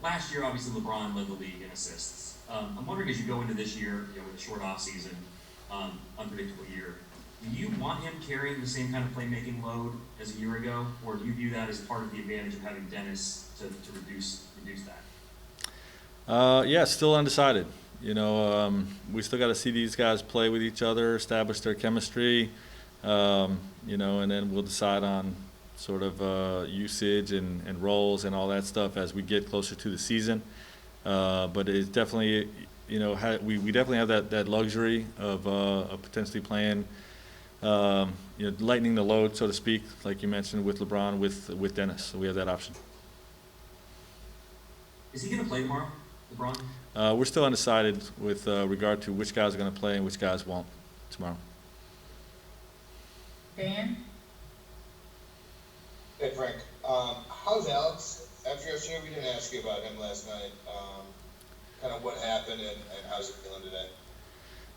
last year, obviously, LeBron led the league in assists. I'm wondering, as you go into this year, with a short off season, unpredictable year, do you want him carrying the same kind of playmaking load as a year ago, or do you view that as part of the advantage of having Dennis to reduce that? Yeah, still undecided. We still got to see these guys play with each other, establish their chemistry, and then we'll decide on sort of usage and roles and all that stuff as we get closer to the season. But it's definitely, we definitely have that luxury of potentially playing, lightening the load, so to speak, like you mentioned with LeBron, with Dennis. So we have that option. Is he going to play tomorrow, LeBron? We're still undecided with regard to which guys are going to play and which guys won't tomorrow. Dan? Hey, Frank. How's Alex? After yesterday, we didn't ask you about him last night. Kind of what happened and how's he feeling today?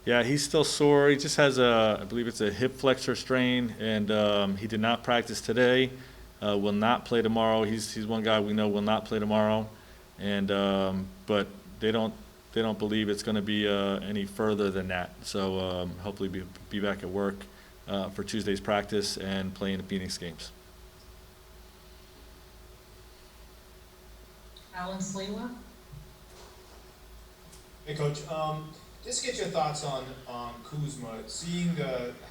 Yeah, he's still sore. He just has I believe it's a hip flexor strain, and he did not practice today. Will not play tomorrow. He's one guy we know will not play tomorrow, and but they don't believe it's going to be any further than that. So hopefully be back at work for Tuesday's practice and playing the Phoenix games. Alan Slewa? Hey, Coach. Just get your thoughts on Kuzma. Seeing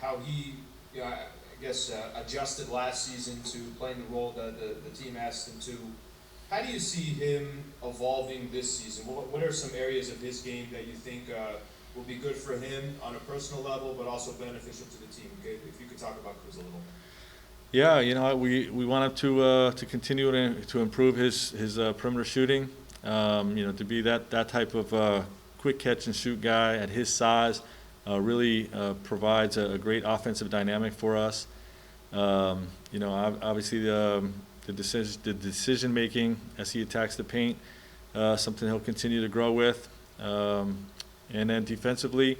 how he, I guess, adjusted last season to playing the role that the team asked him to. How do you see him evolving this season? What are some areas of his game that you think will be good for him on a personal level, but also beneficial to the team? Okay? If you could talk about Kuz a little. Yeah, we want him to continue to improve his perimeter shooting. To be that type of quick catch and shoot guy at his size really provides a great offensive dynamic for us. Obviously the decision making as he attacks the paint, something he'll continue to grow with. And then defensively,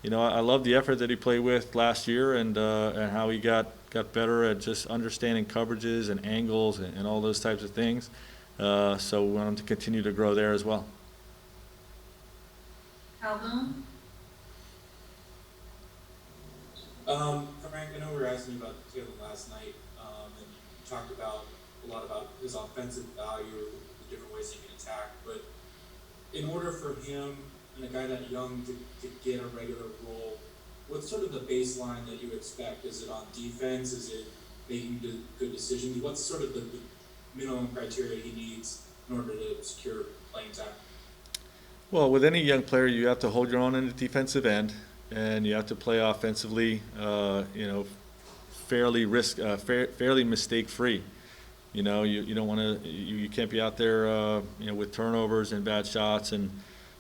I love the effort that he played with last year and how he got better at just understanding coverages and angles and all those types of things. So we want him to continue to grow there as well. Calhoun? Frank, I know we were asking you about Taylor last night, and you talked a lot about his offensive value, the different ways he can attack. But in order for him and a guy that young to get a regular role, what's sort of the baseline that you expect? Is it on defense? Is it making good decisions? What's sort of the minimum criteria he needs in order to secure playing time? Well, with any young player, you have to hold your own in the defensive end, and you have to play offensively, fairly mistake-free. You don't want to, you can't be out there, with turnovers and bad shots and,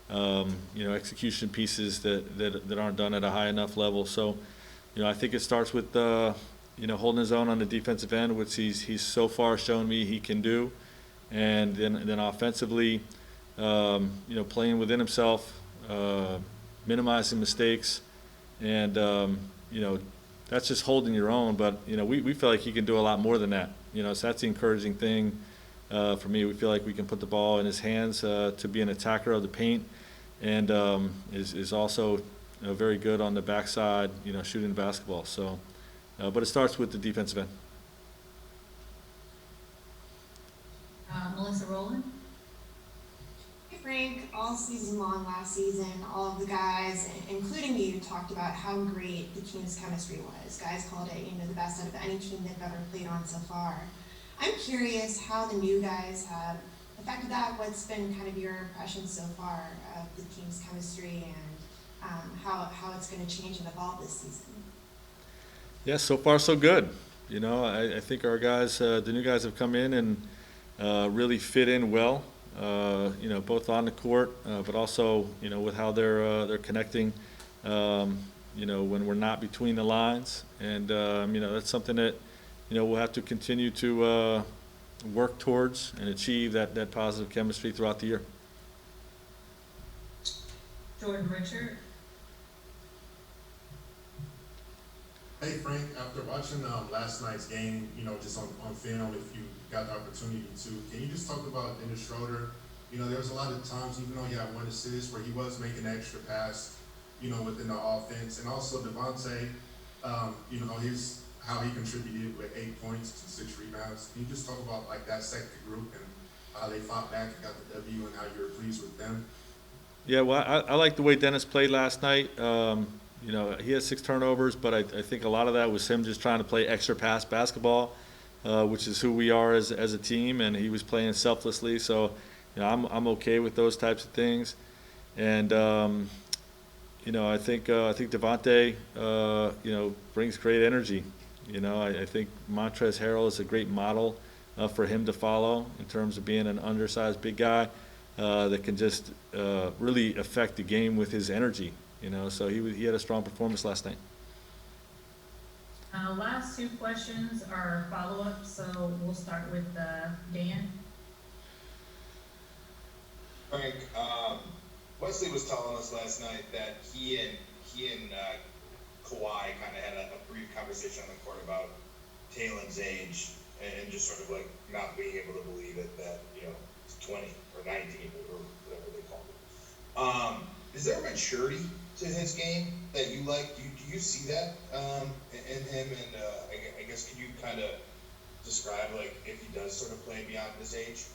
execution pieces that aren't done at a high enough level. So, I think it starts with, holding his own on the defensive end, which he's so far shown me he can do, and then offensively, playing within himself, minimizing mistakes, and that's just holding your own. But we feel like he can do a lot more than that. So that's the encouraging thing for me. We feel like we can put the ball in his hands to be an attacker of the paint, and is also very good on the backside, shooting the basketball. So, but it starts with the defensive end. Melissa Rowland? Frank, all season long last season, all of the guys, including you, talked about how great the team's chemistry was. Guys called it, the best out of any team they've ever played on so far. I'm curious how the new guys have affected that. What's been kind of your impression so far of the team's chemistry and how it's going to change and evolve this season? Yeah, so far so good. I think our guys, the new guys have come in and really fit in well. Both on the court, but also, with how they're connecting, when we're not between the lines. And, that's something that, we'll have to continue to work towards and achieve that positive chemistry throughout the year. Jordan Richard? Hey Frank, after watching last night's game, just on film, if you got the opportunity to, can you just talk about Dennis Schroeder, You know, there was a lot of times, even though he had 1 assist, where he was making an extra pass, you know, within the offense. And also Devontae, you know, how he contributed with 8 points and 6 rebounds. Can you just talk about like that second group and how they fought back and got the W and how you were pleased with them? Yeah, well, I like the way Dennis played last night. You know, he had 6 turnovers, but I think a lot of that was him just trying to play extra pass basketball, which is who we are as a team, and he was playing selflessly. So, you know, I'm okay with those types of things. And you know, I think Devontae, you know, brings great energy. You know, I think Montrezl Harrell is a great model for him to follow in terms of being an undersized big guy that can just really affect the game with his energy. You know, so he had a strong performance last night. Last 2 questions are follow-ups, so we'll start with Dan. Frank, Wesley was telling us last night that he and Kawhi kind of had a brief conversation on the court about Talen's age and just sort of like not being able to believe it that, you know, he's 20 or 19 or whatever they call it. Is there a maturity to his game that you like? Do you see that in him? And I guess can you kind of describe like if he does sort of play beyond his age?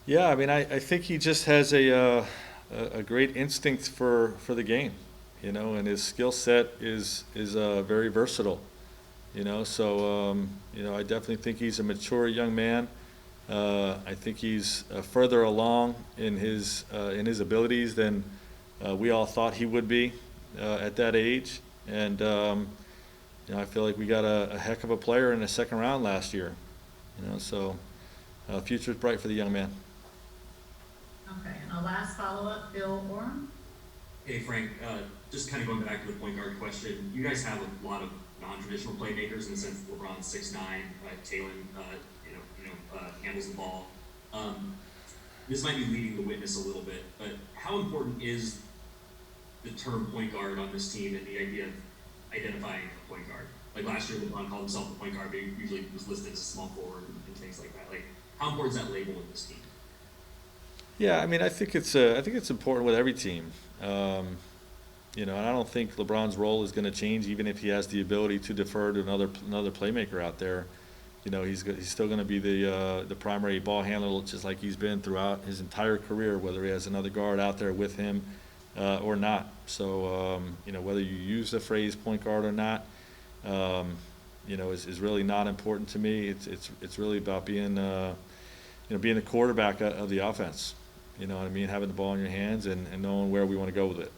Yeah, I mean, I think he just has a great instinct for the game, you know, and his skill set is very versatile, you know. So you know, I definitely think he's a mature young man. I think he's further along in his abilities than we all thought he would be at that age. And you know, I feel like we got a heck of a player in the second round last year, you know. So future's bright for the young man. Okay, and our last follow-up, Bill Oram. Hey Frank, just kind of going back to the point guard question, you guys have a lot of non-traditional playmakers in the sense that LeBron's 6'9", Talon, handles the ball. This might be leading the witness a little bit, but how important is the term point guard on this team and the idea of identifying a point guard? Like last year, LeBron called himself a point guard, but he usually was listed as a small forward and things like that. Like, how important is that label in this team? Yeah, I mean, I think it's important with every team. You know, and I don't think LeBron's role is going to change, even if he has the ability to defer to another playmaker out there. You know, he's still going to be the primary ball handler, just like he's been throughout his entire career, whether he has another guard out there with him or not. So, you know, whether you use the phrase point guard or not, you know, is really not important to me. It's really about being the quarterback of the offense. You know what I mean? Having the ball in your hands and knowing where we want to go with it.